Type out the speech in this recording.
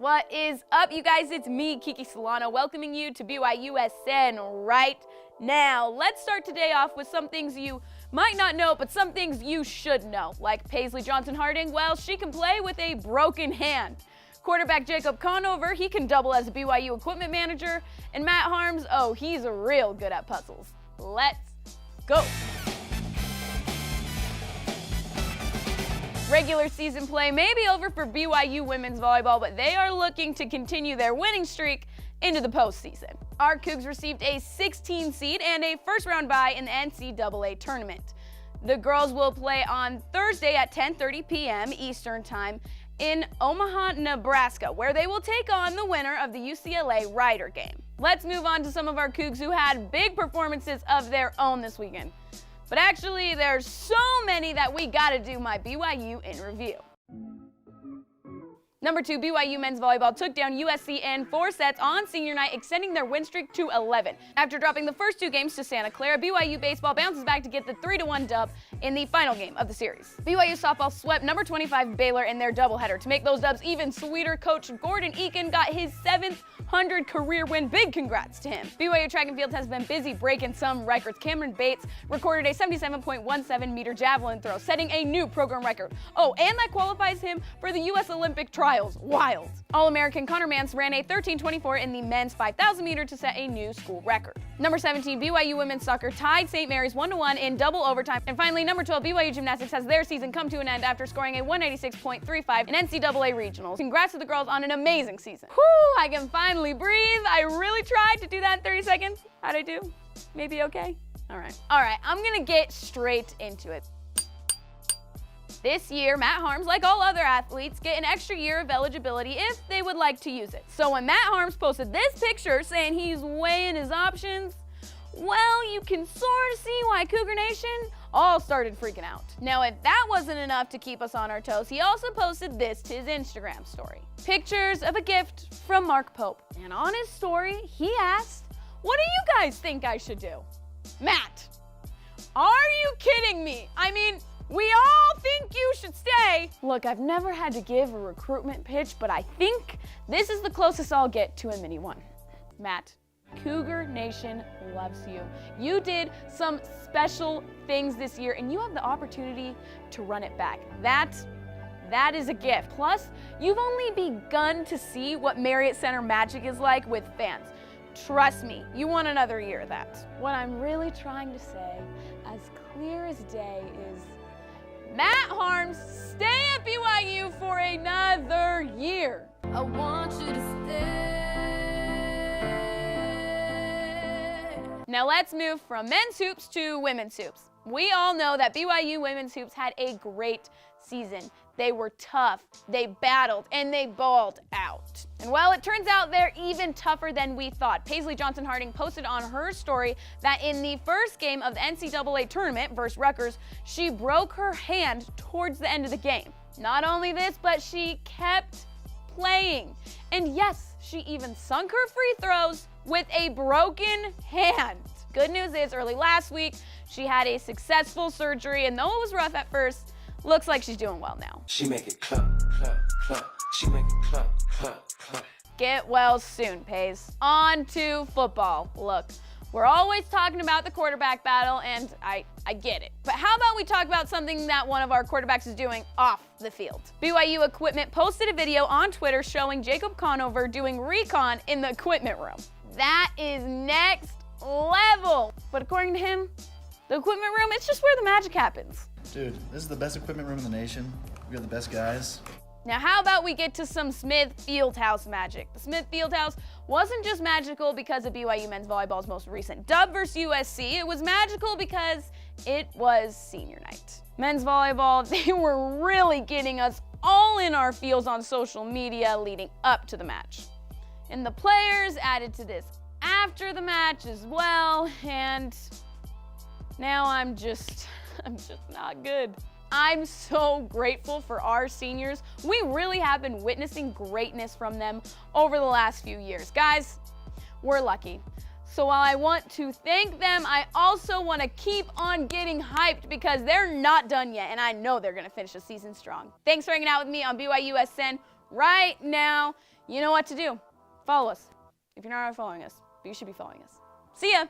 What is up, you guys? It's me, Kiki Solano, welcoming you to BYUSN right now. Let's start today off with some things you might not know, but some things you should know. Like Paisley Johnson-Harding, well, she can play with a broken hand. Quarterback Jacob Conover, he can double as a BYU equipment manager. And Matt Harms, oh, he's real good at puzzles. Let's go. Regular season play may be over for BYU women's volleyball, but they are looking to continue their winning streak into the postseason. Our Cougs received a 16 seed and a first-round bye in the NCAA tournament. The girls will play on Thursday at 10:30 p.m. Eastern Time in Omaha, Nebraska, where they will take on the winner of the UCLA Rider game. Let's move on to some of our Cougs who had big performances of their own this weekend. But actually, there's so many that we gotta do my BYU in review. Number 2, BYU men's volleyball took down USC in 4 sets on senior night, extending their win streak to 11. After dropping the first 2 games to Santa Clara, BYU baseball bounces back to get the 3-1 dub in the final game of the series. BYU softball swept number 25 Baylor in their doubleheader. To make those dubs even sweeter, Coach Gordon Eakin got his 700 career win. Big congrats to him. BYU track and field has been busy breaking some records. Cameron Bates recorded a 77.17 meter javelin throw, setting a new program record. Oh, and that qualifies him for the U.S. Olympic trials. Wild. All-American Connor Mance ran a 13:24 in the men's 5,000 meter to set a new school record. Number 17, BYU women's soccer tied St. Mary's 1-1 in double overtime. And finally, number 12, BYU gymnastics has their season come to an end after scoring a 186.35 in NCAA regionals. Congrats to the girls on an amazing season. Whew, I can finally breathe. I really tried to do that in 30 seconds. How'd I do? Maybe okay? All right, I'm gonna get straight into it. This year, Matt Harms, like all other athletes, get an extra year of eligibility if they would like to use it. So when Matt Harms posted this picture saying he's weighing his options, well, you can sort of see why Cougar Nation all started freaking out. Now, if that wasn't enough to keep us on our toes, he also posted this to his Instagram story. Pictures of a gift from Mark Pope. And on his story, he asked, "What do you guys think I should do?" Matt, are you kidding me? I mean, we all think you should stay. Look, I've never had to give a recruitment pitch, but I think this is the closest I'll get to a mini one. Matt, Cougar Nation loves you. You did some special things this year, and you have the opportunity to run it back. That is a gift. Plus, you've only begun to see what Marriott Center magic is like with fans. Trust me, you want another year of that. What I'm really trying to say, as clear as day, is Matt Harms, stay at BYU for another year. I want you to stay. Now let's move from men's hoops to women's hoops. We all know that BYU women's hoops had a great season. They were tough, they battled, and they balled out. And well, it turns out they're even tougher than we thought. Paisley Johnson-Harding posted on her story that in the first game of the NCAA tournament versus Rutgers, she broke her hand towards the end of the game. Not only this, but she kept playing. And yes, she even sunk her free throws with a broken hand. Good news is, early last week, she had a successful surgery, and though it was rough at first, looks like she's doing well now. She make it clap, clap, clap. She make it clap, clap, clap. Get well soon, Paige. On to football. Look, we're always talking about the quarterback battle, and I get it. But how about we talk about something that one of our quarterbacks is doing off the field? BYU Equipment posted a video on Twitter showing Jacob Conover doing recon in the equipment room. That is next level. But according to him, the equipment room, it's just where the magic happens. Dude, this is the best equipment room in the nation. We got the best guys. Now how about we get to some Smith Fieldhouse magic? The Smith Fieldhouse wasn't just magical because of BYU men's volleyball's most recent dub versus USC. It was magical because it was senior night. Men's volleyball, they were really getting us all in our feels on social media leading up to the match. And the players added to this after the match as well, and now I'm just not good. I'm so grateful for our seniors. We really have been witnessing greatness from them over the last few years. Guys, we're lucky. So while I want to thank them, I also want to keep on getting hyped because they're not done yet, and I know they're going to finish the season strong. Thanks for hanging out with me on BYUSN right now. You know what to do. Follow us. If you're not already following us, but you should be following us. See ya!